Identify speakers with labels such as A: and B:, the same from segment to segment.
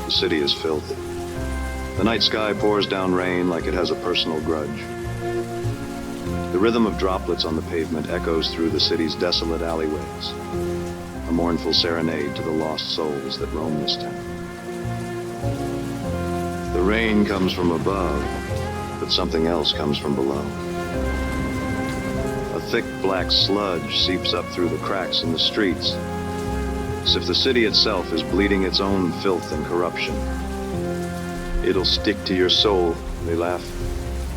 A: The city is filthy. The night sky pours down rain like it has a personal grudge. The rhythm of droplets on the pavement echoes through the city's desolate alleyways, a mournful serenade to the lost souls that roam this town. The rain comes from above, but something else comes from below. A thick black sludge seeps up through the cracks in the streets, as if the city itself is bleeding its own filth and corruption. It'll stick to your soul, they laugh.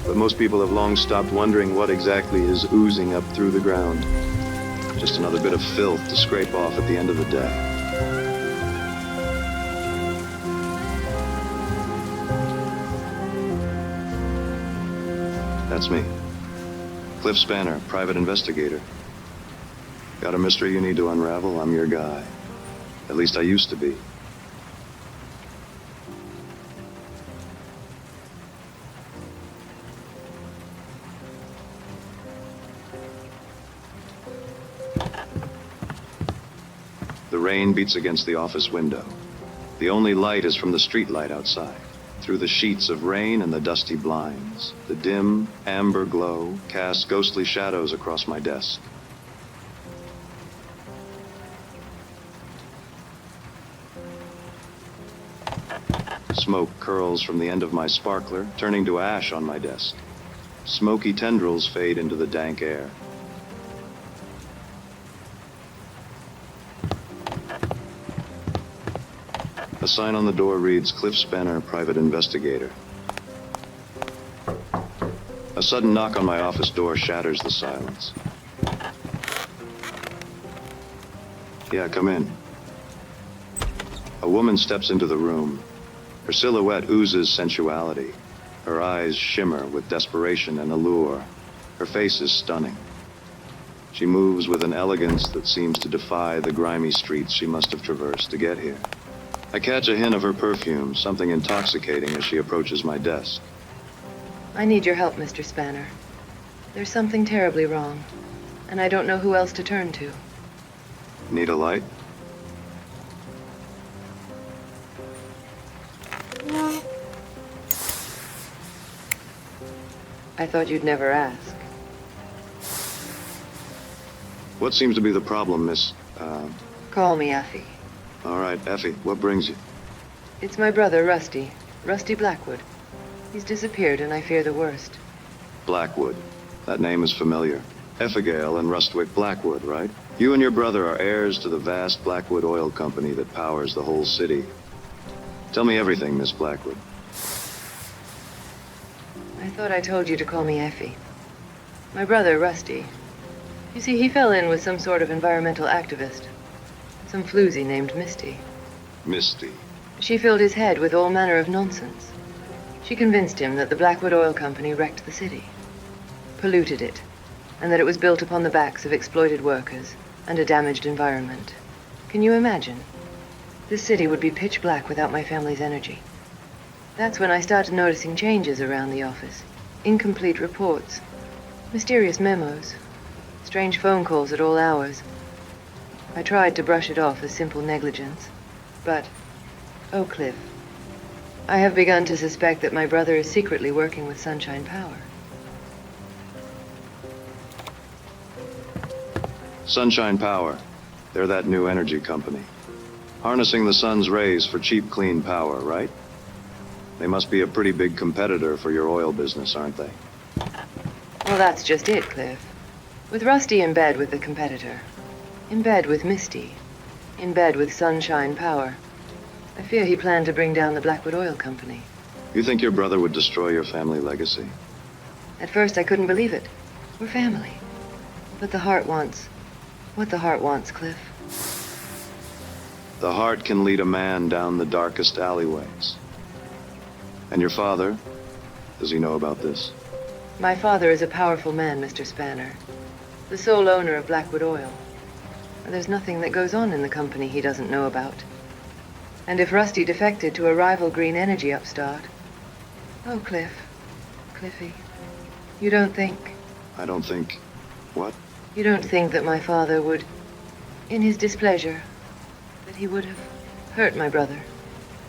A: But most people have long stopped wondering what exactly is oozing up through the ground. Just another bit of filth to scrape off at the end of the day. That's me. Cliff Spanner, private investigator. Got a mystery you need to unravel? I'm your guy. At least I used to be. The rain beats against the office window. The only light is from the street light outside. Through the sheets of rain and the dusty blinds, the dim, amber glow casts ghostly shadows across my desk. Smoke curls from the end of my sparkler, turning to ash on my desk. Smoky tendrils fade into the dank air. A sign on the door reads, Cliff Spanner, private investigator. A sudden knock on my office door shatters the silence. Yeah, come in. A woman steps into the room. Her silhouette oozes sensuality. Her eyes shimmer with desperation and allure. Her face is stunning. She moves with an elegance that seems to defy the grimy streets she must have traversed to get here. I catch a hint of her perfume, something intoxicating as she approaches my desk.
B: I need your help, Mr. Spanner. There's something terribly wrong, and I don't know who else to turn to.
A: Need a light?
B: I thought you'd never ask.
A: What seems to be the problem, Miss,
B: Call me Effie.
A: All right, Effie, what brings you?
B: It's my brother, Rusty. Rusty Blackwood. He's disappeared, and I fear the worst.
A: Blackwood. That name is familiar. Effigail and Rustwick Blackwood, right? You and your brother are heirs to the vast Blackwood Oil Company that powers the whole city. Tell me everything, Miss Blackwood.
B: I thought I told you to call me Effie. My brother, Rusty. You see, he fell in with some sort of environmental activist. Some floozy named Misty.
A: Misty.
B: She filled his head with all manner of nonsense. She convinced him that the Blackwood Oil Company wrecked the city, polluted it, and that it was built upon the backs of exploited workers and a damaged environment. Can you imagine? This city would be pitch black without my family's energy. That's when I started noticing changes around the office. Incomplete reports, mysterious memos, strange phone calls at all hours. I tried to brush it off as simple negligence, but, oh, Cliff, I have begun to suspect that my brother is secretly working with Sunshine Power.
A: Sunshine Power. They're that new energy company. Harnessing the sun's rays for cheap, clean power, right? They must be a pretty big competitor for your oil business, aren't they?
B: Well, that's just it, Cliff. With Rusty in bed with the competitor, in bed with Misty, in bed with Sunshine Power, I fear he planned to bring down the Blackwood Oil Company.
A: You think your brother would destroy your family legacy?
B: At first, I couldn't believe it. We're family. But the heart wants what the heart wants, Cliff.
A: The heart can lead a man down the darkest alleyways. And your father? Does he know about this?
B: My father is a powerful man, Mr. Spanner. The sole owner of Blackwood Oil. There's nothing that goes on in the company he doesn't know about. And if Rusty defected to a rival green energy upstart... Oh, Cliffy, you don't think...
A: I don't think... What?
B: You don't think that my father would, in his displeasure, that he would have hurt my brother,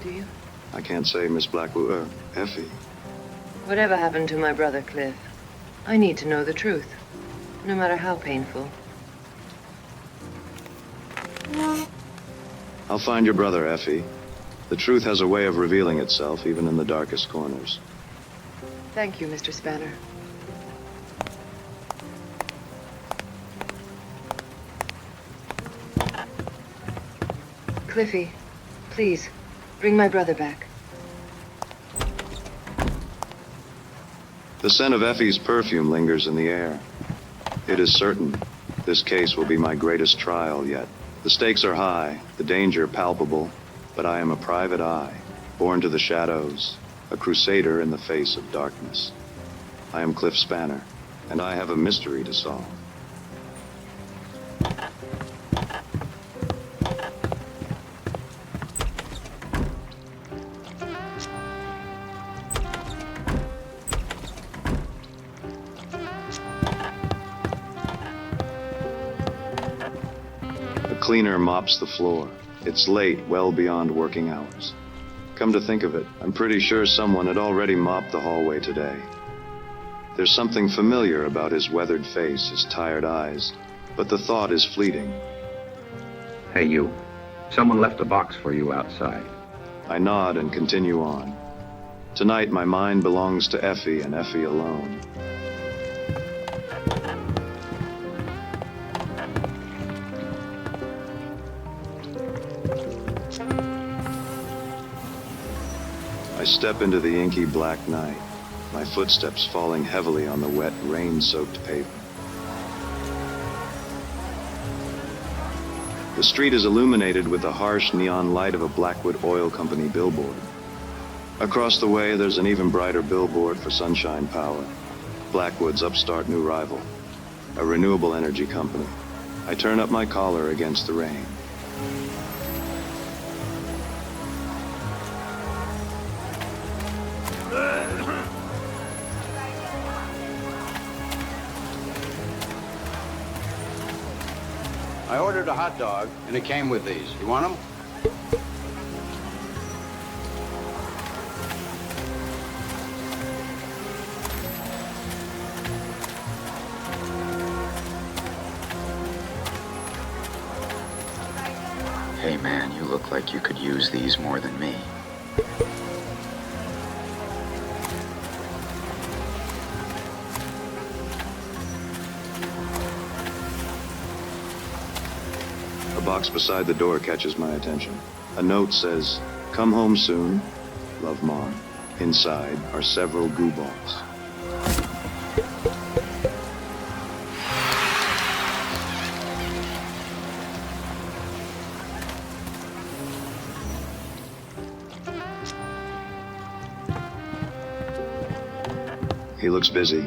B: do you?
A: I can't say, Miss Blackwood, Effie.
B: Whatever happened to my brother, Cliff, I need to know the truth, no matter how painful.
A: I'll find your brother, Effie. The truth has a way of revealing itself, even in the darkest corners.
B: Thank you, Mr. Spanner. Cliffy, please, bring my brother back.
A: The scent of Effie's perfume lingers in the air. It is certain this case will be my greatest trial yet. The stakes are high, the danger palpable, but I am a private eye, born to the shadows, a crusader in the face of darkness. I am Cliff Spanner, and I have a mystery to solve. A cleaner mops the floor. It's late, well beyond working hours. Come to think of it, I'm pretty sure someone had already mopped the hallway today. There's something familiar about his weathered face, his tired eyes, but the thought is fleeting.
C: Hey, you. Someone left a box for you outside.
A: I nod and continue on. Tonight, my mind belongs to Effie and Effie alone. I step into the inky black night, my footsteps falling heavily on the wet, rain-soaked pavement. The street is illuminated with the harsh neon light of a Blackwood Oil Company billboard. Across the way, there's an even brighter billboard for Sunshine Power, Blackwood's upstart new rival, a renewable energy company. I turn up my collar against the rain.
D: I ordered a hot dog, and it came with these. You want them?
E: Hey man, you look like you could use these more than me.
A: box beside the door catches my attention. A note says, "Come home soon. Love, Mom." Inside are several goo balls. He looks busy.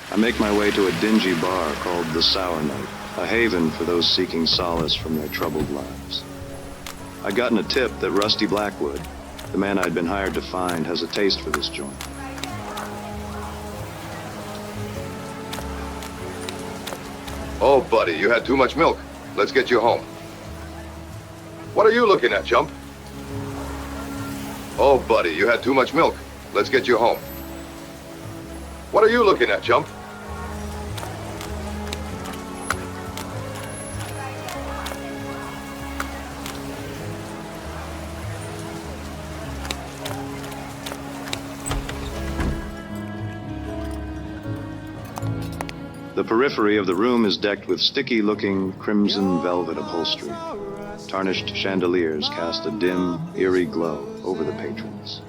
A: I make my way to a dingy bar called the Sour Note, a haven for those seeking solace from their troubled lives. I'd gotten a tip that Rusty Blackwood, the man I'd been hired to find, has a taste for this joint.
F: Oh, buddy, you had too much milk. Let's get you home. What are you looking at, chump? Oh, buddy, you had too much milk. Let's get you home. What are you looking at, chump?
A: The periphery of the room is decked with sticky-looking crimson velvet upholstery. Tarnished chandeliers cast a dim, eerie glow over the patrons.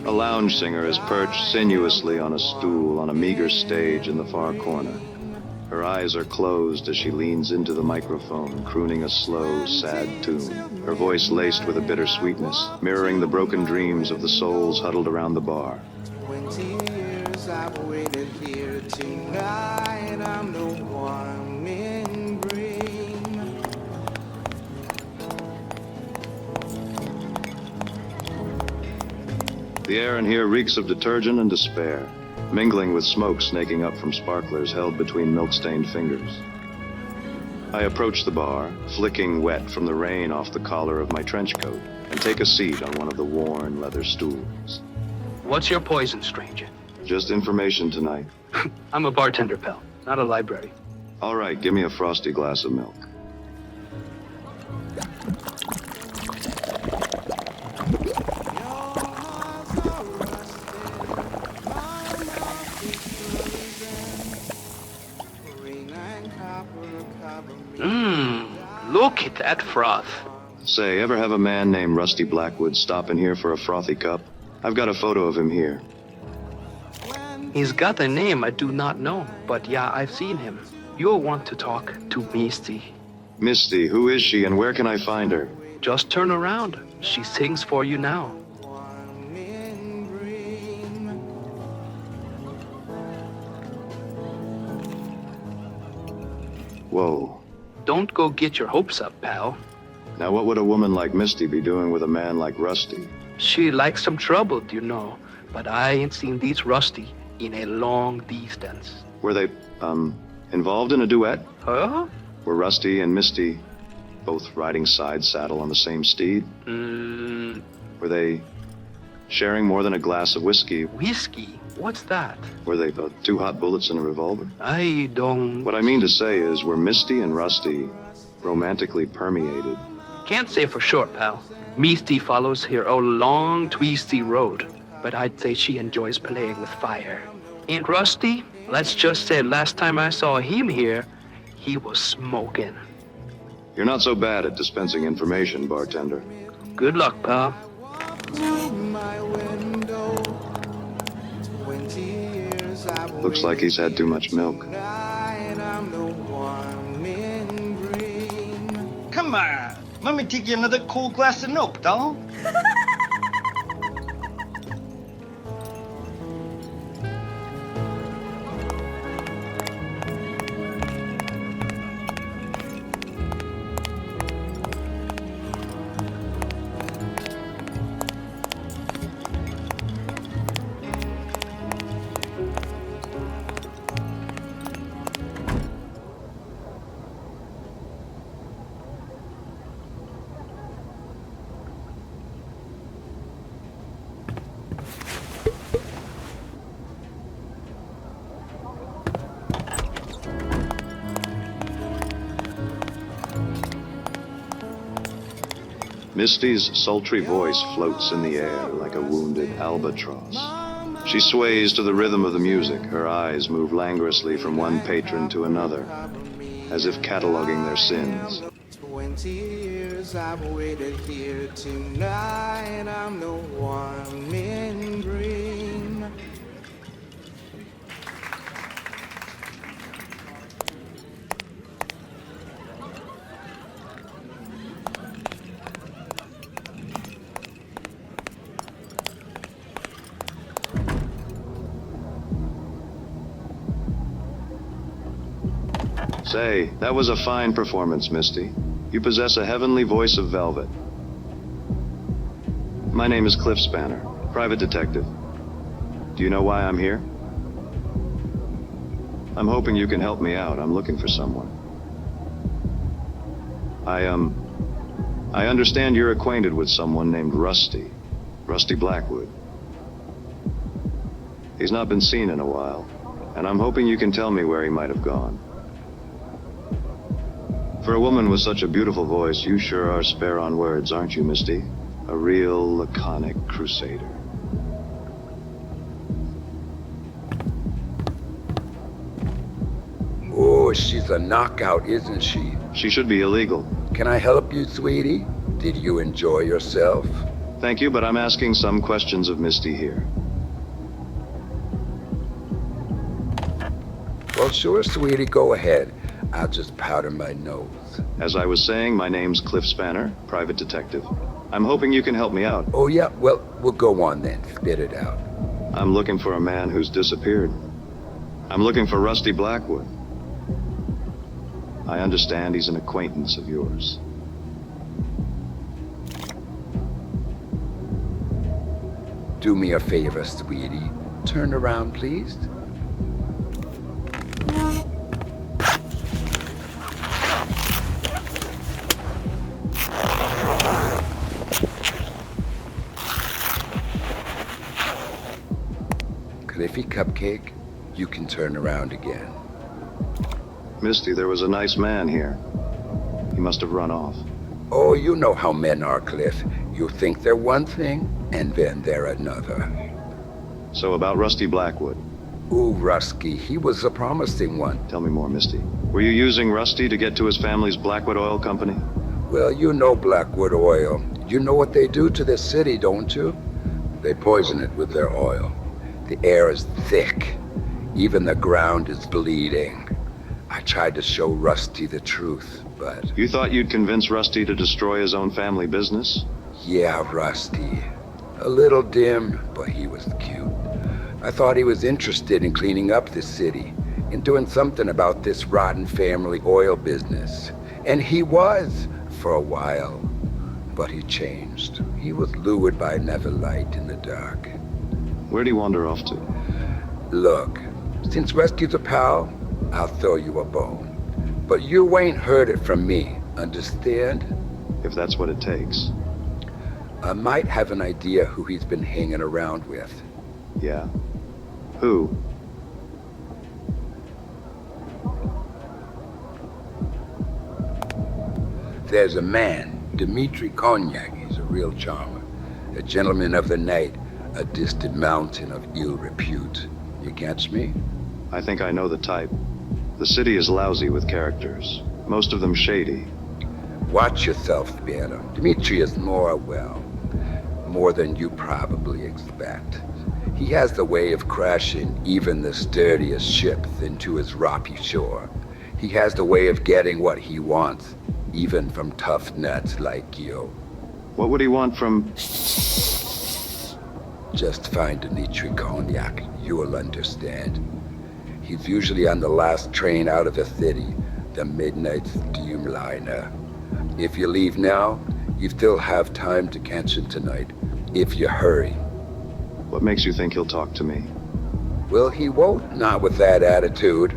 A: A lounge singer is perched sinuously on a stool on a meager stage in the far corner. Her eyes are closed as she leans into the microphone, crooning a slow, sad tune, her voice laced with a bitter sweetness, mirroring the broken dreams of the souls huddled around the bar.
G: 20 years I've waited here tonight. I'm the one in green.
A: The air in here reeks of detergent and despair, mingling with smoke snaking up from sparklers held between milk-stained fingers. I approach the bar, flicking wet from the rain off the collar of my trench coat, and take a seat on one of the worn leather stools.
H: What's your poison, stranger?
A: Just information tonight.
H: I'm a bartender, pal, not a library.
A: All right, give me a frosty glass of milk.
H: Look at that froth.
A: Say, ever have a man named Rusty Blackwood stop in here for a frothy cup? I've got a photo of him here.
H: He's got a name I do not know, but yeah, I've seen him. You'll want to talk to Misty.
A: Misty, who is she and where can I find her?
H: Just turn around. She sings for you now.
A: Whoa.
H: Don't go get your hopes up, pal.
A: Now what would a woman like Misty be doing with a man like Rusty?
H: She likes some trouble, you know, but I ain't seen these Rusty in a long distance.
A: Were they, involved in a duet?
H: Huh?
A: Were Rusty and Misty both riding side saddle on the same steed? Were they sharing more than a glass of whiskey?
H: Whiskey? What's that?
A: Were they two hot bullets in a revolver?
H: I don't...
A: What I mean to say is, were Misty and Rusty romantically permeated?
H: Can't say for sure, pal. Misty follows here a long, twisty road, but I'd say she enjoys playing with fire. And Rusty, let's just say last time I saw him here, he was smoking.
A: You're not so bad at dispensing information, bartender.
H: Good luck, pal.
A: Looks like he's had too much milk.
I: Come on, let me take you another cold glass of milk, dog.
A: Misty's sultry voice floats in the air like a wounded albatross. She sways to the rhythm of the music. Her eyes move languorously from one patron to another, as if cataloging their sins.
G: 20 years I've waited here. Tonight I'm the one in green.
A: Say, that was a fine performance, Misty. You possess a heavenly voice of velvet. My name is Cliff Spanner, private detective. Do you know why I'm here? I'm hoping you can help me out. I'm looking for someone. I understand you're acquainted with someone named Rusty Blackwood. He's not been seen in a while, and I'm hoping you can tell me where he might have gone. For a woman with such a beautiful voice, you sure are spare on words, aren't you, Misty? A real laconic crusader.
J: Oh, she's a knockout, isn't she?
A: She should be illegal.
J: Can I help you, sweetie? Did you enjoy yourself?
A: Thank you, but I'm asking some questions of Misty here.
J: Well, sure, sweetie, go ahead. I'll just powder my nose.
A: As I was saying, my name's Cliff Spanner, private detective. I'm hoping you can help me out.
J: Oh, yeah? Well, we'll go on then. Spit it out.
A: I'm looking for a man who's disappeared. I'm looking for Rusty Blackwood. I understand he's an acquaintance of yours.
J: Do me a favor, sweetie. Turn around, please. Cliffy Cupcake, you can turn around again.
A: Misty, there was a nice man here. He must have run off.
J: Oh, you know how men are, Cliff. You think they're one thing, and then they're another.
A: So about Rusty Blackwood.
J: Ooh, Rusky, he was a promising one.
A: Tell me more, Misty. Were you using Rusty to get to his family's Blackwood Oil Company?
J: Well, you know Blackwood Oil. You know what they do to this city, don't you? They poison it with their oil. The air is thick. Even the ground is bleeding. I tried to show Rusty the truth, but...
A: You thought you'd convince Rusty to destroy his own family business?
J: Yeah, Rusty. A little dim, but he was cute. I thought he was interested in cleaning up this city, in doing something about this rotten family oil business. And he was, for a while. But he changed. He was lured by another light in the dark.
A: Where'd he wander off to?
J: Look, since Rusty's a pal, I'll throw you a bone. But you ain't heard it from me, understand?
A: If that's what it takes.
J: I might have an idea who he's been hanging around with.
A: Yeah? Who?
J: There's a man, Dmitri Cognac. He's a real charmer. A gentleman of the night, a distant mountain of ill repute. You catch me?
A: I think I know the type. The city is lousy with characters. Most of them shady.
J: Watch yourself, Spanner. Dmitri is more than you probably expect. He has the way of crashing even the sturdiest ships into his rocky shore. He has the way of getting what he wants, even from tough nuts like you.
A: What would he want from...
J: Just find Dmitri Cognac. You'll understand. He's usually on the last train out of the city, the midnight steamliner. If you leave now, you still have time to catch him tonight, if you hurry.
A: What makes you think he'll talk to me?
J: Well, he won't, not with that attitude.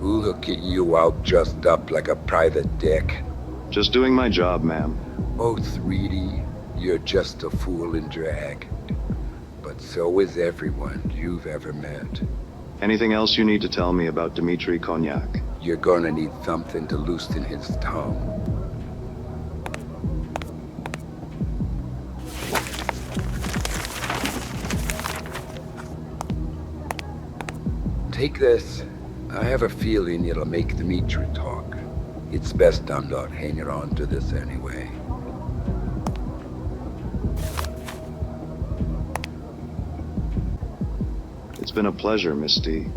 J: Look at you all dressed up like a private dick.
A: Just doing my job, ma'am.
J: Oh, sweetie, you're just a fool in drag. But so is everyone you've ever met.
A: Anything else you need to tell me about Dmitri Cognac?
J: You're gonna need something to loosen his tongue. Take this. I have a feeling it'll make Dimitri talk. It's best I'm not hanging on to this anyway.
A: It's been a pleasure, Misty.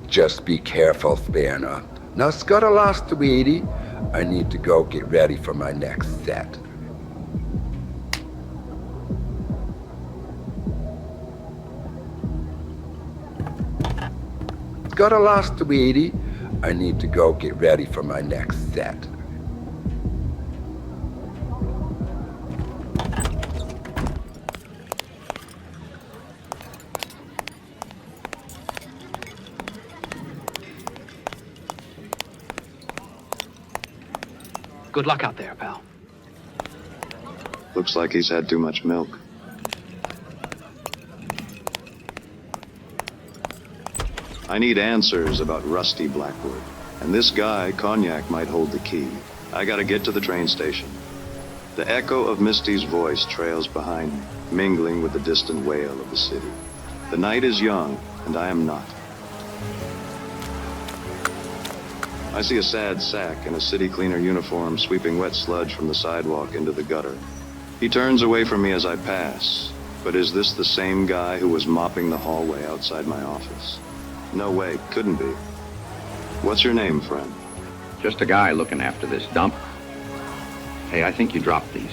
J: Just be careful, Spanner. Now, scuttle lost, sweetie. I need to go get ready for my next set. Scuttle lost, sweetie. I need to go get ready for my next set.
H: Good luck out there, pal.
A: Looks like he's had too much milk. I need answers about Rusty Blackwood. And this guy, Cognac, might hold the key. I gotta get to the train station. The echo of Misty's voice trails behind me, mingling with the distant wail of the city. The night is young, and I am not. I see a sad sack in a city cleaner uniform sweeping wet sludge from the sidewalk into the gutter. He turns away from me as I pass. But is this the same guy who was mopping the hallway outside my office? No way, couldn't be. What's your name, friend?
C: Just a guy looking after this dump. Hey, I think you dropped these.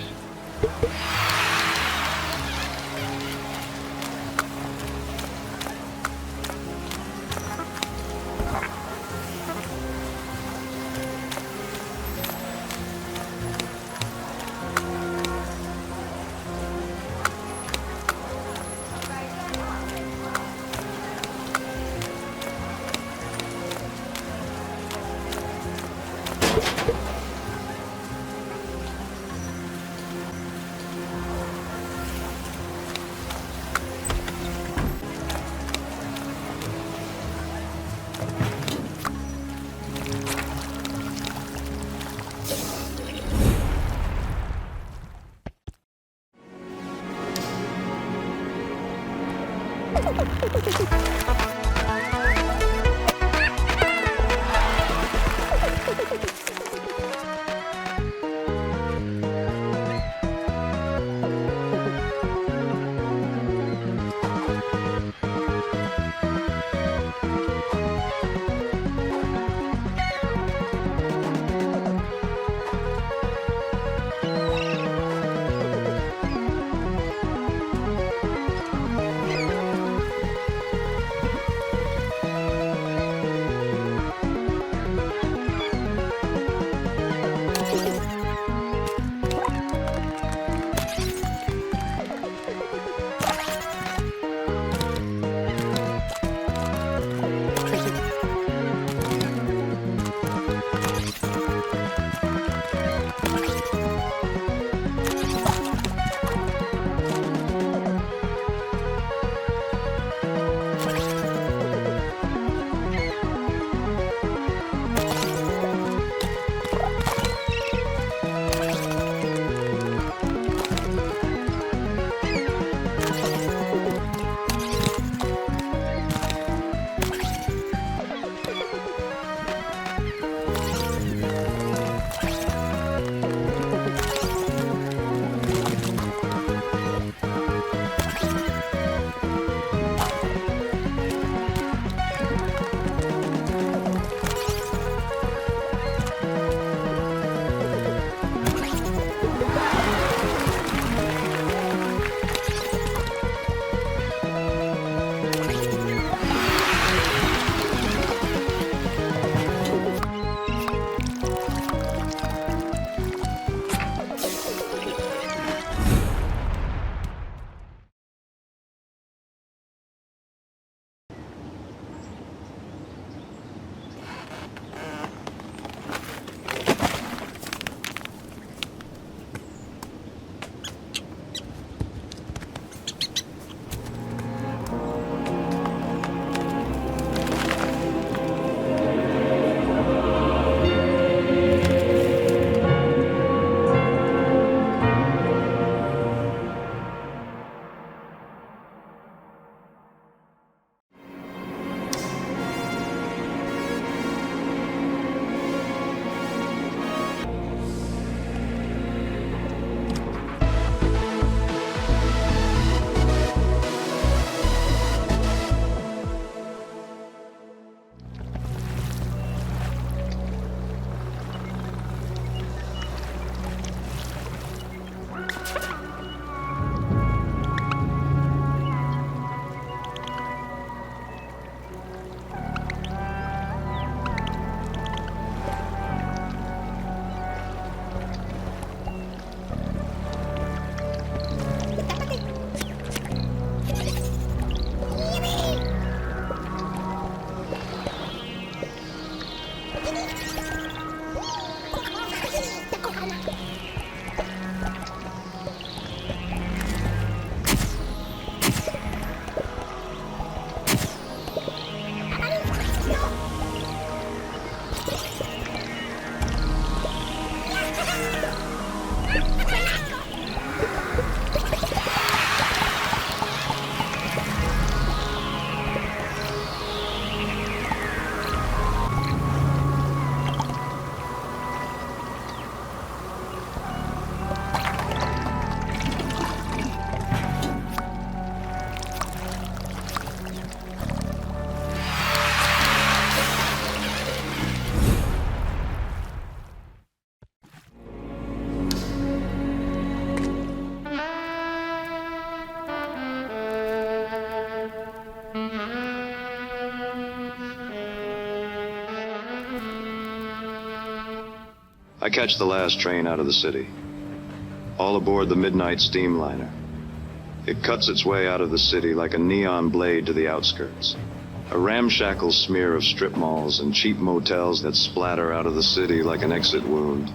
A: I catch the last train out of the city. All aboard the midnight steamliner. It cuts its way out of the city like a neon blade to the outskirts. A ramshackle smear of strip malls and cheap motels that splatter out of the city like an exit wound.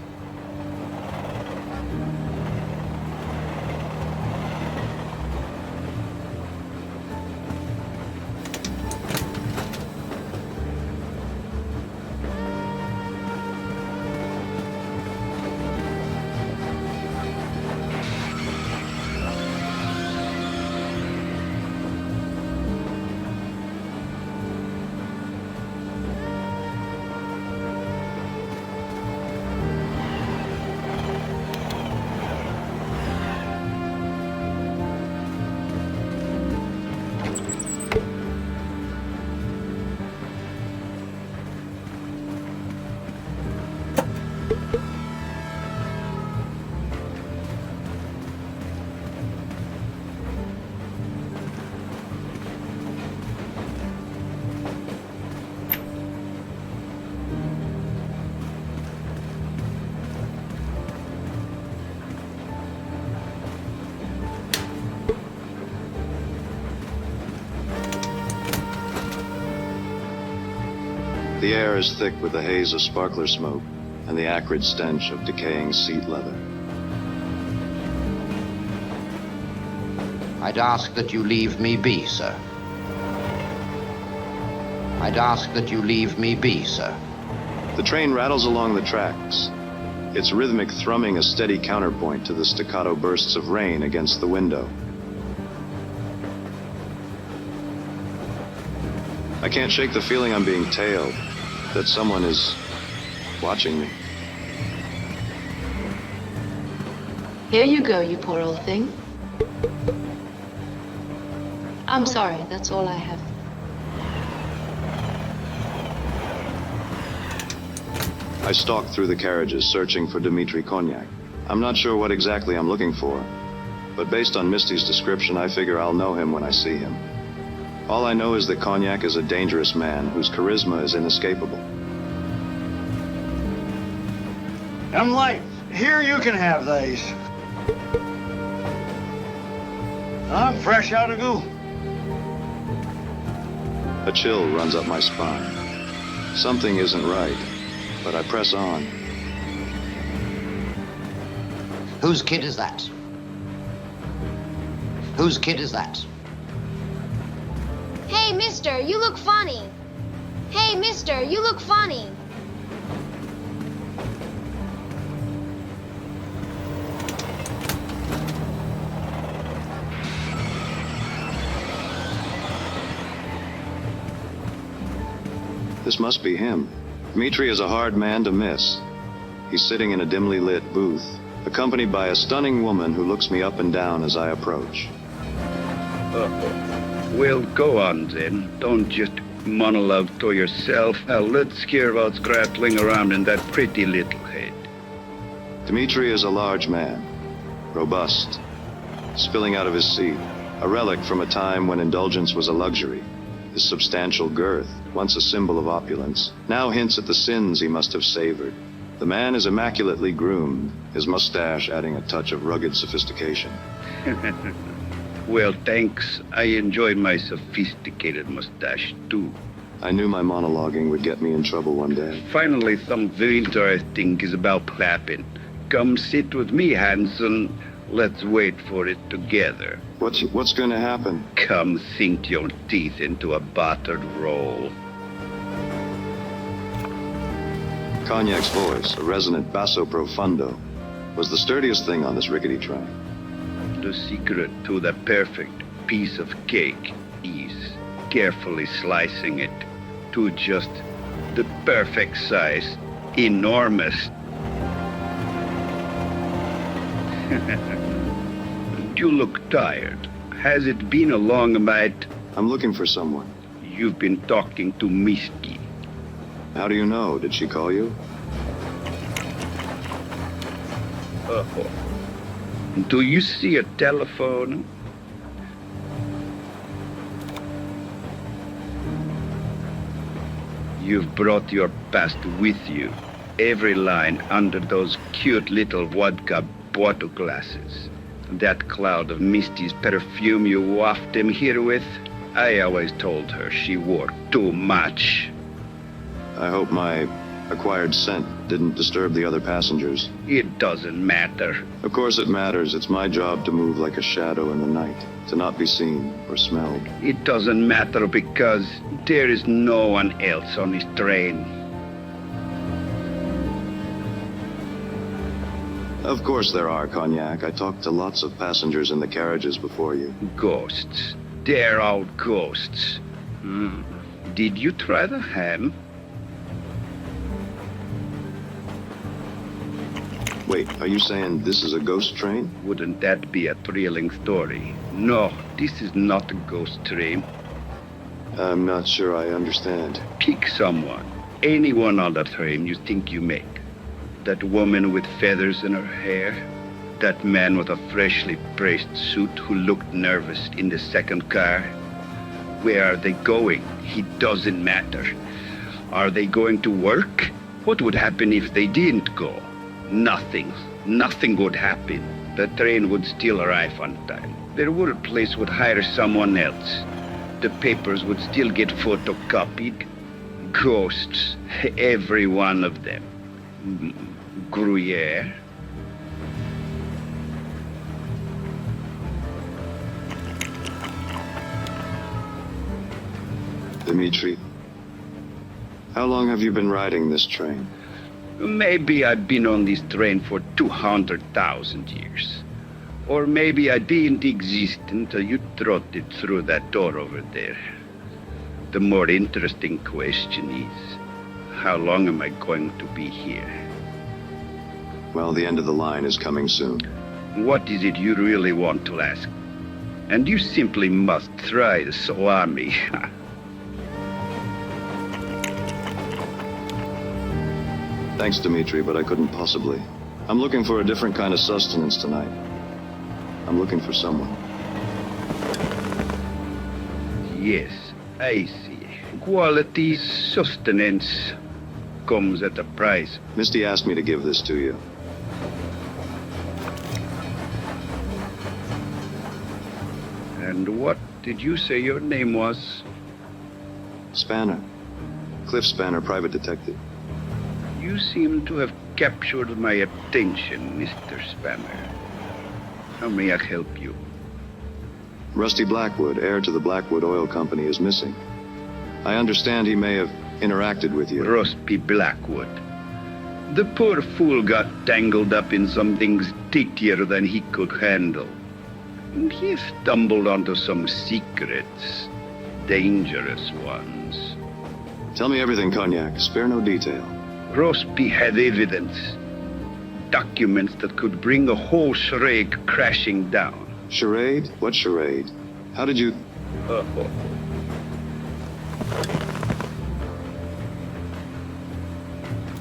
A: The air is thick with the haze of sparkler smoke and the acrid stench of decaying seat leather.
D: I'd ask that you leave me be, sir. I'd ask that you leave me be, sir.
A: The train rattles along the tracks, its rhythmic thrumming a steady counterpoint to the staccato bursts of rain against the window. I can't shake the feeling I'm being tailed, that someone is watching me.
K: Here you go, you poor old thing. I'm sorry, that's all I have.
A: I stalk through the carriages, searching for Dmitri Konyak. I'm not sure what exactly I'm looking for, but based on Misty's description, I figure I'll know him when I see him. All I know is that Konyak is a dangerous man whose charisma is inescapable.
I: I'm light. Here you can have these. I'm fresh out of goo.
A: A chill runs up my spine. Something isn't right, but I press on.
D: Whose kid is that? Whose kid is that?
L: Hey, mister, you look funny. Hey, mister, you look funny.
A: This must be him. Dmitri is a hard man to miss. He's sitting in a dimly lit booth, accompanied by a stunning woman who looks me up and down as I approach.
C: Well, go on then. Don't just monologue to yourself. Now let's hear what's rattling around in that pretty little head.
A: Dmitri is a large man, robust, spilling out of his seat, a relic from a time when indulgence was a luxury. His substantial girth, once a symbol of opulence, now hints at the sins he must have savored. The man is immaculately groomed, his mustache adding a touch of rugged sophistication.
C: Well, thanks. I enjoy my sophisticated mustache, too.
A: I knew my monologuing would get me in trouble one day.
C: Finally, something interesting is about to happen. Come sit with me, Hanson. Let's wait for it together.
A: What's going to happen?
C: Come sink your teeth into a buttered roll.
A: Konyak's voice, a resonant basso profundo, was the sturdiest thing on this rickety train.
C: The secret to the perfect piece of cake is carefully slicing it to just the perfect size. Enormous. You look tired. Has it been a long night?
A: I'm looking for someone.
C: You've been talking to Misty.
A: How do you know? Did she call you?
C: Do you see a telephone? You've brought your past with you. every line under those cute little vodka bottle glasses. That cloud of Misty's perfume you waft him here with, I always told her she wore too much.
A: I hope my acquired scent didn't disturb the other passengers.
C: It doesn't matter.
A: Of course it matters. It's my job to move like a shadow in the night, to not be seen or smelled.
C: It doesn't matter because there is no one else on this train.
A: Of course there are, Cognac. I talked to lots of passengers in the carriages before you.
C: Ghosts. They're all ghosts. Did you try the ham?
A: Wait, are you saying this is a ghost train?
C: Wouldn't that be a thrilling story? No, this is not a ghost train.
A: I'm not sure I understand.
C: Pick someone. Anyone on the train you think you make. That woman with feathers in her hair. That man with a freshly pressed suit who looked nervous in the second car. Where are they going? It doesn't matter. Are they going to work? What would happen if they didn't go? Nothing. Nothing would happen. The train would still arrive on time. Their workplace would hire someone else. The papers would still get photocopied. Ghosts. Every one of them. Gruyere.
A: Dimitri, how long have you been riding this train?
C: Maybe I've been on this train for 200,000 years. Or maybe I didn't exist until you trotted through that door over there. The more interesting question is, how long am I going to be here?
A: Well, the end of the line is coming soon.
C: What is it you really want to ask? And you simply must try the salami.
A: Thanks, Dimitri, but I couldn't possibly. I'm looking for a different kind of sustenance tonight. I'm looking for someone.
C: Yes, I see. Quality sustenance comes at a price.
A: Misty asked me to give this to you.
C: And what did you say your name was?
A: Spanner. Cliff Spanner, private detective.
C: You seem to have captured my attention, Mr. Spanner. How may I help you?
A: Rusty Blackwood, heir to the Blackwood Oil Company, is missing. I understand he may have interacted with you.
C: Rusty Blackwood. The poor fool got tangled up in something stickier than he could handle. And he stumbled onto some secrets. Dangerous ones.
A: Tell me everything, Cognac. Spare no detail.
C: Rosby had evidence. Documents that could bring a whole charade crashing down.
A: Charade? What charade? How did you...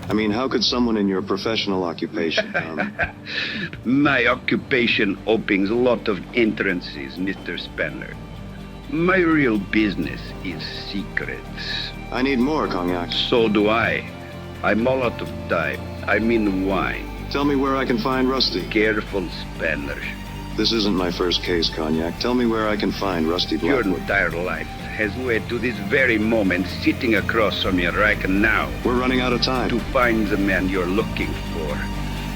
A: I mean, how could someone in your professional occupation...
C: My occupation opens a lot of entrances, Mr. Spanner. My real business is secrets.
A: I need more, Cognac.
C: So do I. I'm all out of time. I mean wine.
A: Tell me where I can find Rusty.
C: Careful, Spanner.
A: This isn't my first case, Cognac. Tell me where I can find Rusty Blackwood.
C: Your entire life has led to this very moment sitting across from you right now.
A: We're running out of time.
C: To find the man you're looking for.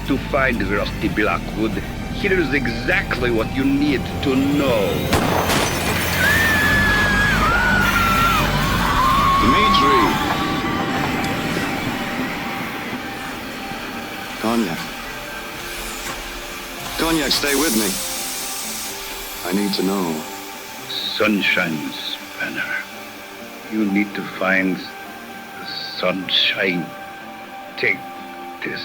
C: To find Rusty Blackwood, here's exactly what you need to know.
A: Dimitri! Cognac. Cognac, stay with me. I need to know.
C: Sunshine, Spanner. You need to find the sunshine. Take this.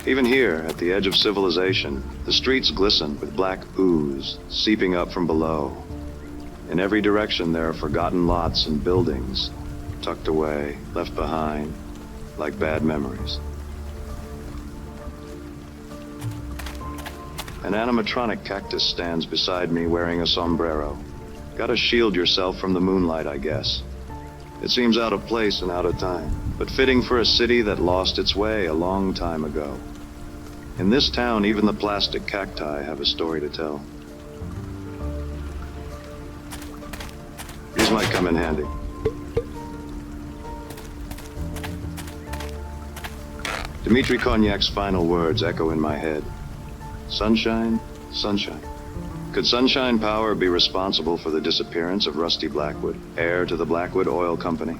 A: Even here, at the edge of civilization, the streets glisten with black ooze seeping up from below. In every direction there are forgotten lots and buildings, tucked away, left behind, like bad memories. An animatronic cactus stands beside me wearing a sombrero. Gotta shield yourself from the moonlight, I guess. It seems out of place and out of time, but fitting for a city that lost its way a long time ago. In this town, even the plastic cacti have a story to tell. These might come in handy. Dmitri Kognac's final words echo in my head. Sunshine, sunshine. Could Sunshine Power be responsible for the disappearance of Rusty Blackwood, heir to the Blackwood Oil Company?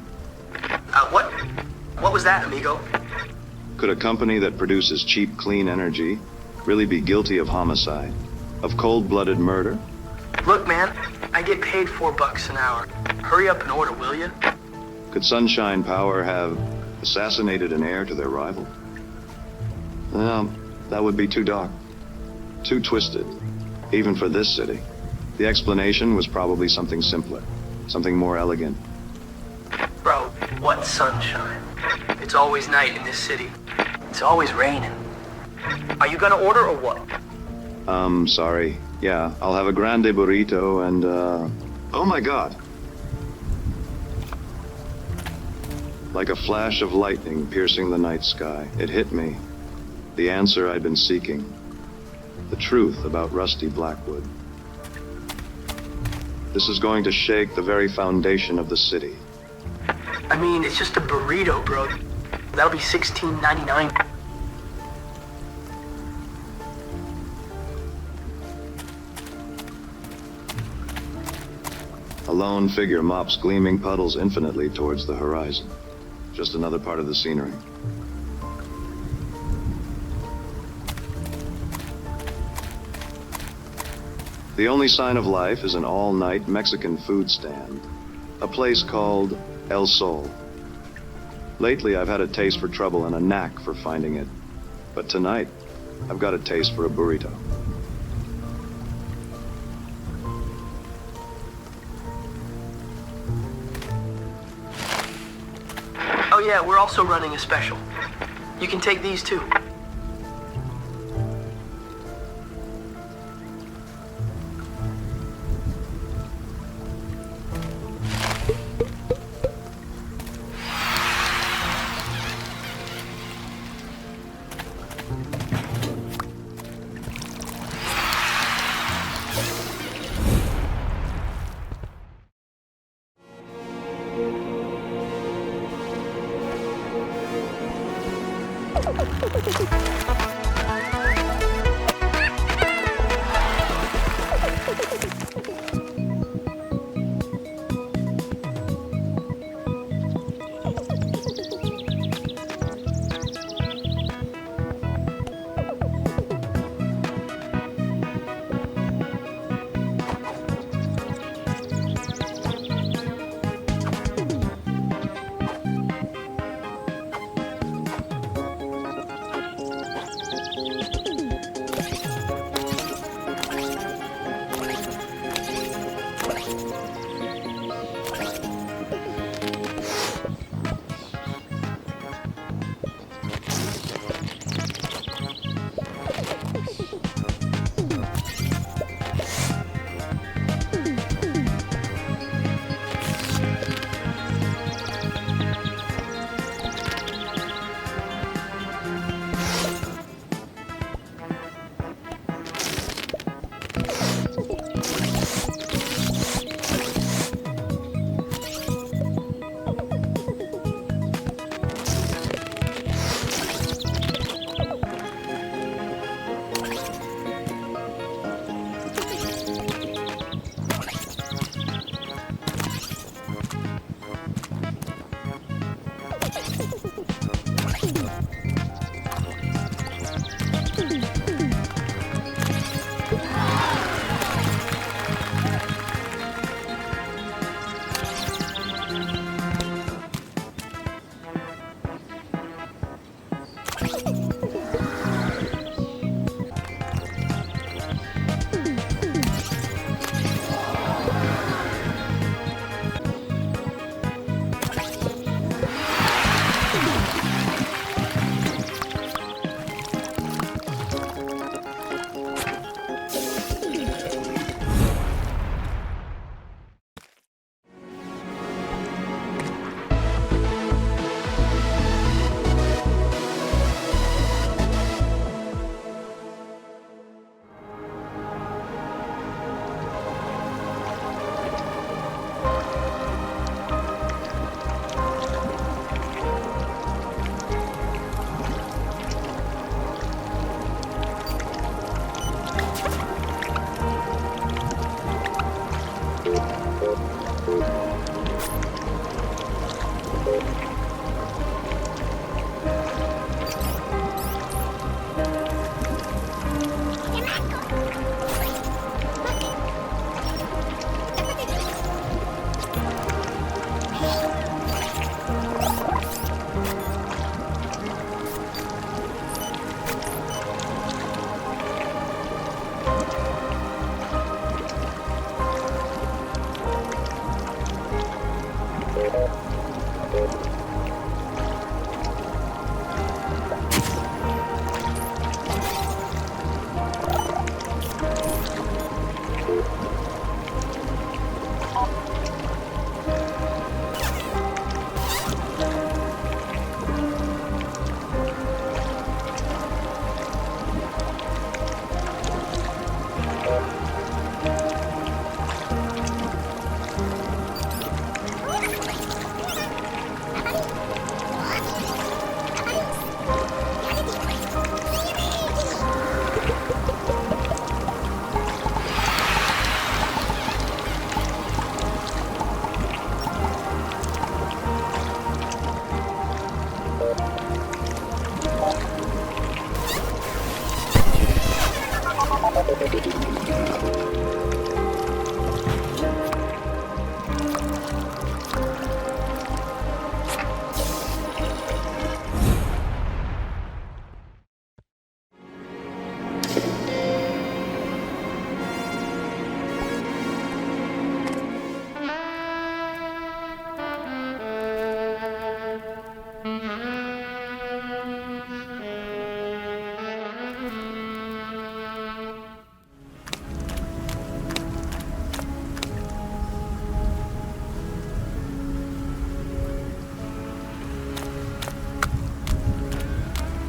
M: What was that, amigo?
A: Could a company that produces cheap, clean energy really be guilty of homicide, of cold-blooded murder?
M: Look, man, I get paid $4 an hour. Hurry up and order, will you?
A: Could Sunshine Power have assassinated an heir to their rival? Well, that would be too dark, too twisted, even for this city. The explanation was probably something simpler, something more elegant.
M: Bro, what sunshine? It's always night in this city. It's always raining. Are you gonna order or what?
A: Sorry. Yeah, I'll have a grande burrito and, oh my God. Like a flash of lightning piercing the night sky, it hit me. The answer I'd been seeking. The truth about Rusty Blackwood. This is going to shake the very foundation of the city.
M: I mean, it's just a burrito, bro. That'll be $16.99.
A: lone figure mops gleaming puddles infinitely towards the horizon. Just another part of the scenery. The only sign of life is an all-night Mexican food stand, a place called El Sol. Lately, I've had a taste for trouble and a knack for finding it. But tonight, I've got a taste for a burrito.
M: Oh yeah, we're also running a special. You can take these too.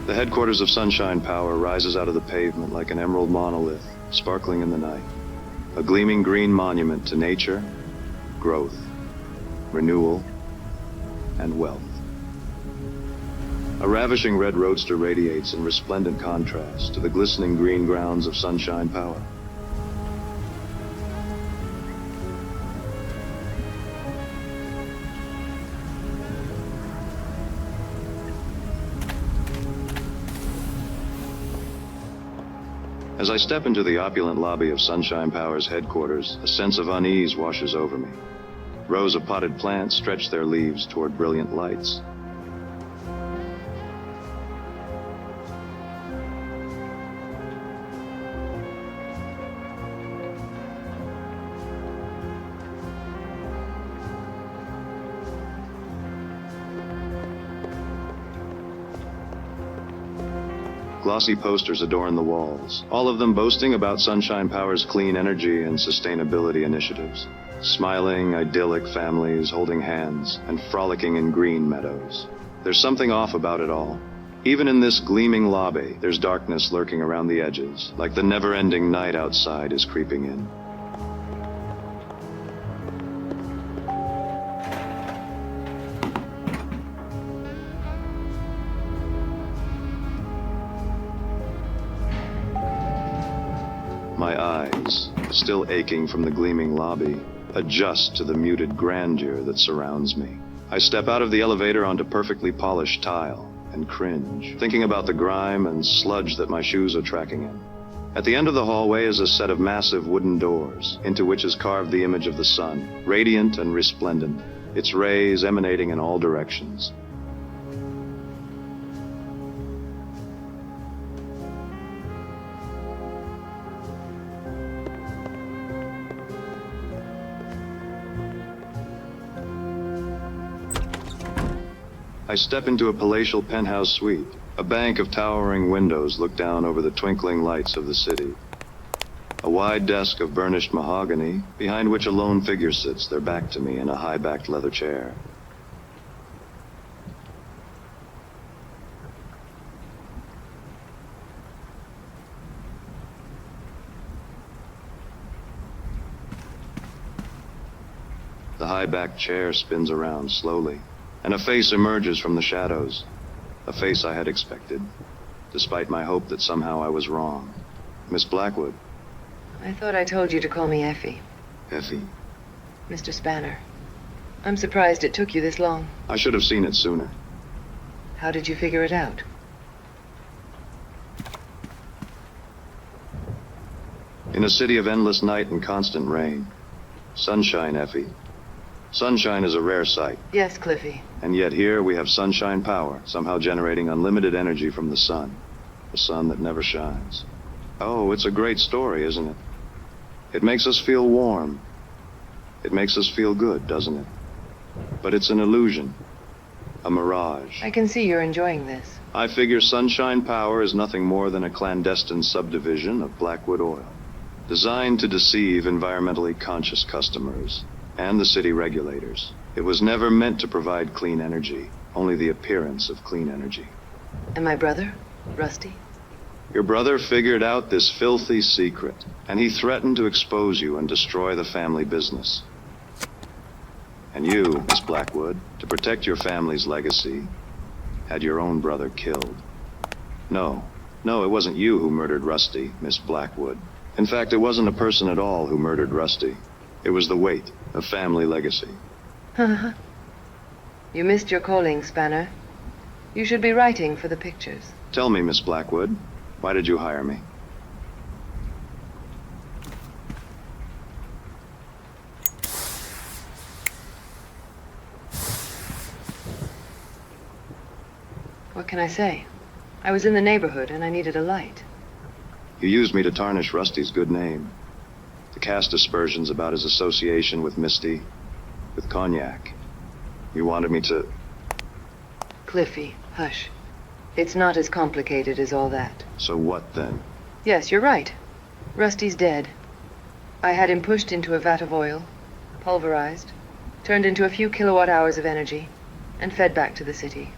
A: The headquarters of Sunshine Power rises out of the pavement like an emerald monolith, sparkling in the night. A gleaming green monument to nature, growth, renewal, and wealth. A ravishing red roadster radiates in resplendent contrast to the glistening green grounds of Sunshine Power. As I step into the opulent lobby of Sunshine Power's headquarters, a sense of unease washes over me. Rows of potted plants stretch their leaves toward brilliant lights. Glossy posters adorn the walls, all of them boasting about Sunshine Power's clean energy and sustainability initiatives. Smiling, idyllic families holding hands and frolicking in green meadows. There's something off about it all. Even in this gleaming lobby, there's darkness lurking around the edges, like the never-ending night outside is creeping in. My eyes, still aching from the gleaming lobby, adjust to the muted grandeur that surrounds me. I step out of the elevator onto perfectly polished tile and cringe, thinking about the grime and sludge that my shoes are tracking in. At the end of the hallway is a set of massive wooden doors, into which is carved the image of the sun, radiant and resplendent, its rays emanating in all directions. I step into a palatial penthouse suite. A bank of towering windows look down over the twinkling lights of the city. A wide desk of burnished mahogany, behind which a lone figure sits, their back to me in a high-backed leather chair. The high-backed chair spins around slowly, and a face emerges from the shadows. A face I had expected, despite my hope that somehow I was wrong. Miss Blackwood.
B: I thought I told you to call me Effie.
A: Effie.
B: Mr. Spanner. I'm surprised it took you this long.
A: I should have seen it sooner.
B: How did you figure it out?
A: In a city of endless night and constant rain. Sunshine, Effie. Sunshine is a rare sight.
B: Yes, Cliffy.
A: And yet here we have Sunshine Power, somehow generating unlimited energy from the sun. The sun that never shines. Oh, it's a great story, isn't it? It makes us feel warm. It makes us feel good, doesn't it? But it's an illusion. A mirage.
B: I can see you're enjoying this.
A: I figure Sunshine Power is nothing more than a clandestine subdivision of Blackwood Oil, designed to deceive environmentally conscious customers and the city regulators. It was never meant to provide clean energy, only the appearance of clean energy.
B: And my brother, Rusty?
A: Your brother figured out this filthy secret, and he threatened to expose you and destroy the family business. And you, Miss Blackwood, to protect your family's legacy, had your own brother killed. No, it wasn't you who murdered Rusty, Miss Blackwood. In fact, it wasn't a person at all who murdered Rusty. It was the weight of family legacy.
B: You missed your calling, Spanner. You should be writing for the pictures.
A: Tell me, Miss Blackwood, why did you hire me?
B: What can I say? I was in the neighborhood and I needed a light.
A: You used me to tarnish Rusty's good name. To cast aspersions about his association with Misty, with Cognac. You wanted me to...
B: Cliffy, hush. It's not as complicated as all that.
A: So what then?
B: Yes, you're right. Rusty's dead. I had him pushed into a vat of oil, pulverized, turned into a few kilowatt hours of energy, and fed back to the city.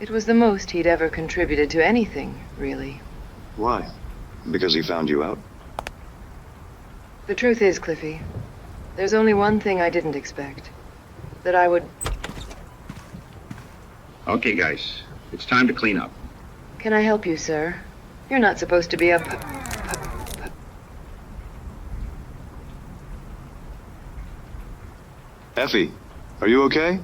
B: It was the most he'd ever contributed to anything, really.
A: Why? Because he found you out?
B: The truth is, Cliffy, there's only one thing I didn't expect. That I would...
D: Okay, guys. It's time to clean up.
B: Can I help you, sir? You're not supposed to be up...
A: Effie, are you okay?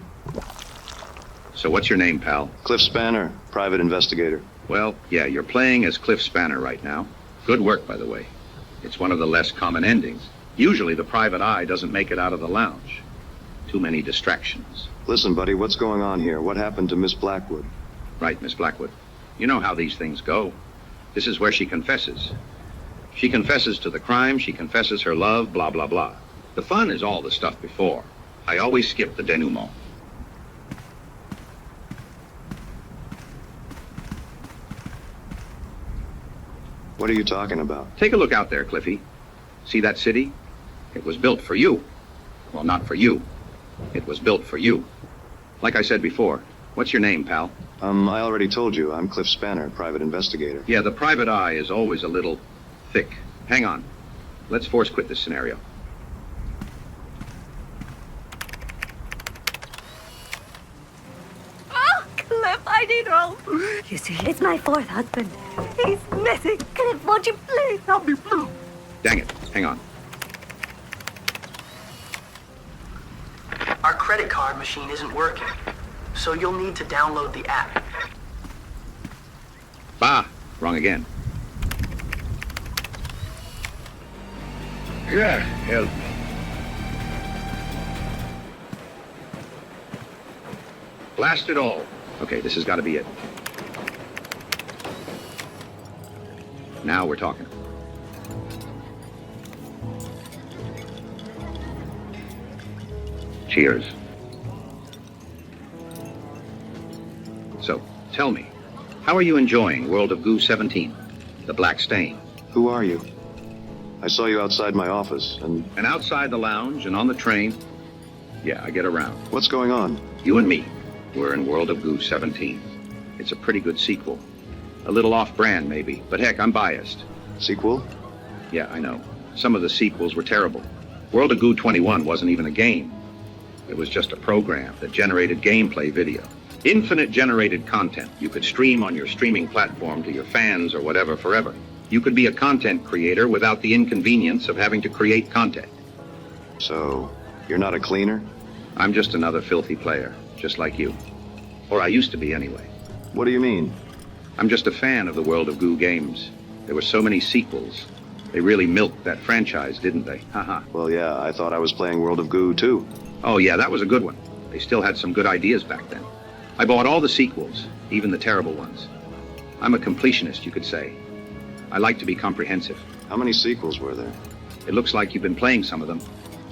D: So what's your name, pal?
A: Cliff Spanner, private investigator.
D: Well, yeah, you're playing as Cliff Spanner right now. Good work, by the way. It's one of the less common endings. Usually the private eye doesn't make it out of the lounge. Too many distractions.
A: Listen, buddy, what's going on here? What happened to Miss Blackwood?
D: Right, Miss Blackwood. You know how these things go. This is where she confesses. She confesses to the crime, she confesses her love, blah, blah, blah. The fun is all the stuff before. I always skip the denouement.
A: What are you talking about?
D: Take a look out there, Cliffy. See that city? It was built for you. Well, not for you. It was built for you. Like I said before, what's your name, pal?
A: I already told you. I'm Cliff Spanner, private investigator.
D: Yeah, the private eye is always a little thick. Hang on. Let's force quit this scenario.
N: Oh, Cliff, I need help. You see, it's my fourth husband. He's missing. Cliff, won't you please help me, please?
D: Dang it. Hang on.
M: Our credit card machine isn't working, so you'll need to download the app.
D: Bah! Wrong again.
C: Yeah, help me.
D: Blast it all. Okay, this has got to be it. Now we're talking. Cheers. So, tell me, how are you enjoying World of Goo 17, the Black Stain?
A: Who are you? I saw you outside my office, and...
D: And outside the lounge and on the train. Yeah, I get around.
A: What's going on?
D: You and me, we're in World of Goo 17. It's a pretty good sequel. A little off-brand, maybe, but heck, I'm biased.
A: Sequel?
D: Yeah, I know. Some of the sequels were terrible. World of Goo 21 wasn't even a game. It was just a program that generated gameplay video. Infinite generated content you could stream on your streaming platform to your fans or whatever forever. You could be a content creator without the inconvenience of having to create content.
A: So, you're not a cleaner?
D: I'm just another filthy player, just like you. Or I used to be anyway.
A: What do you mean?
D: I'm just a fan of the World of Goo games. There were so many sequels. They really milked that franchise, didn't they? Haha.
A: Well, yeah, I thought I was playing World of Goo, too.
D: Oh, yeah, that was a good one. They still had some good ideas back then. I bought all the sequels, even the terrible ones. I'm a completionist, you could say. I like to be comprehensive.
A: How many sequels were there?
D: It looks like you've been playing some of them.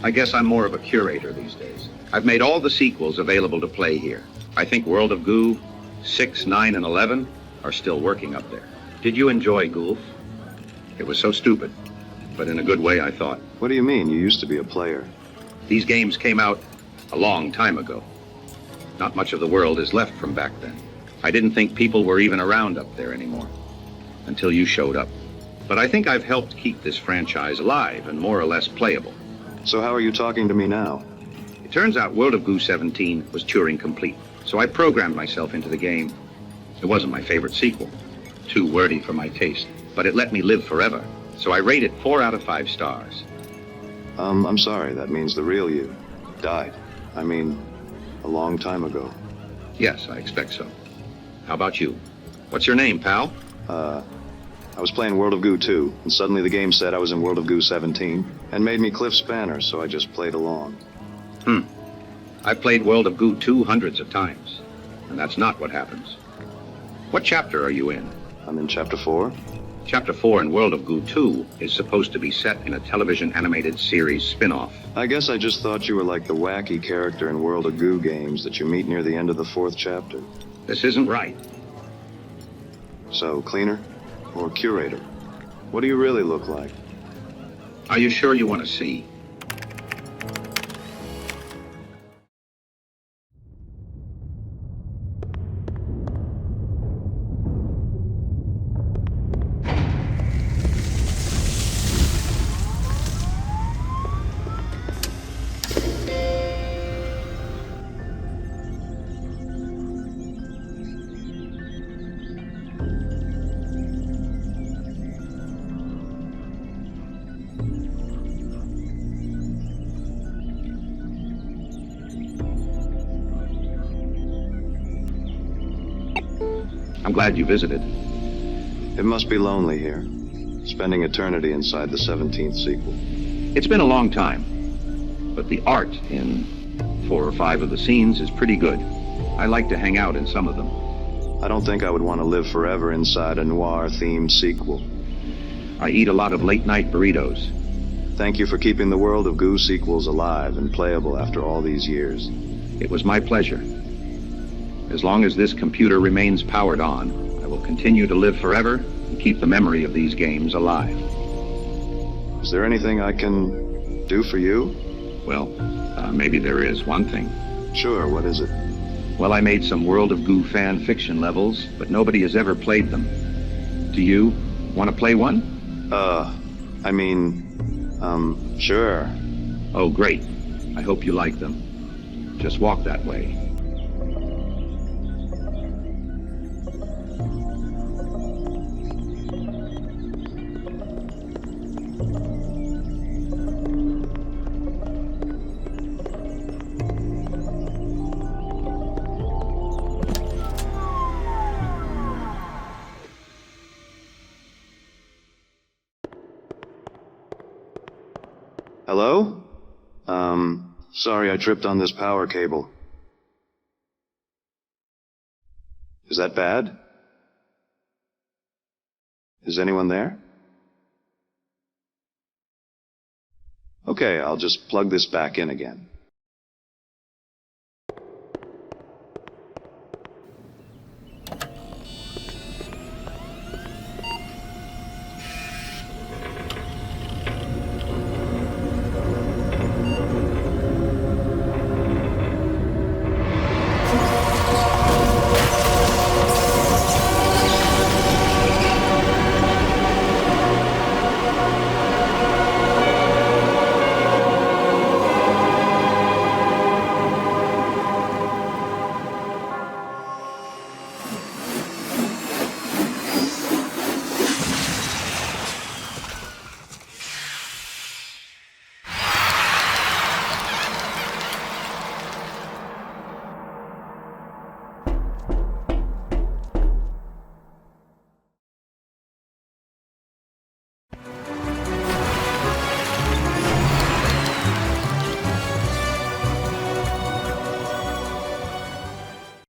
D: I guess I'm more of a curator these days. I've made all the sequels available to play here. I think World of Goo 6, 9, and 11 are still working up there. Did you enjoy Goof? It was so stupid, but in a good way, I thought.
A: What do you mean? You used to be a player.
D: These games came out a long time ago. Not much of the world is left from back then. I didn't think people were even around up there anymore, until you showed up. But I think I've helped keep this franchise alive and more or less playable.
A: So how are you talking to me now?
D: It turns out World of Goo 17 was Turing complete, so I programmed myself into the game. It wasn't my favorite sequel, too wordy for my taste, but it let me live forever, so I rate it 4 out of 5 stars.
A: I'm sorry, that means the real you died. I mean, a long time ago.
D: Yes, I expect so. How about you? What's your name, pal?
A: I was playing World of Goo 2, and suddenly the game said I was in World of Goo 17, and made me Cliff Spanner, so I just played along.
D: I've played World of Goo 2 hundreds of times, and that's not what happens. What chapter are you in?
A: I'm in Chapter 4.
D: Chapter 4 in World of Goo 2 is supposed to be set in a television animated series spin-off.
A: I guess I just thought you were like the wacky character in World of Goo games that you meet near the end of the 4th chapter.
D: This isn't right.
A: So, cleaner? Or curator? What do you really look like?
D: Are you sure you want to see? I'm glad you visited.
A: It must be lonely here, spending eternity inside the 17th sequel.
D: It's been a long time, but the art in 4 or 5 of the scenes is pretty good. I like to hang out in some of them.
A: I don't think I would want to live forever inside a noir-themed sequel.
D: I eat a lot of late-night burritos.
A: Thank you for keeping the World of Goo sequels alive and playable after all these years.
D: It was my pleasure. As long as this computer remains powered on, I will continue to live forever and keep the memory of these games alive.
A: Is there anything I can do for you?
D: Well, maybe there is one thing.
A: Sure, what is it?
D: Well, I made some World of Goo fan fiction levels, but nobody has ever played them. Do you want to play one?
A: Sure.
D: Oh, great. I hope you like them. Just walk that way.
A: Hello? Sorry I tripped on this power cable. Is that bad? Is anyone there? Okay, I'll just plug this back in again.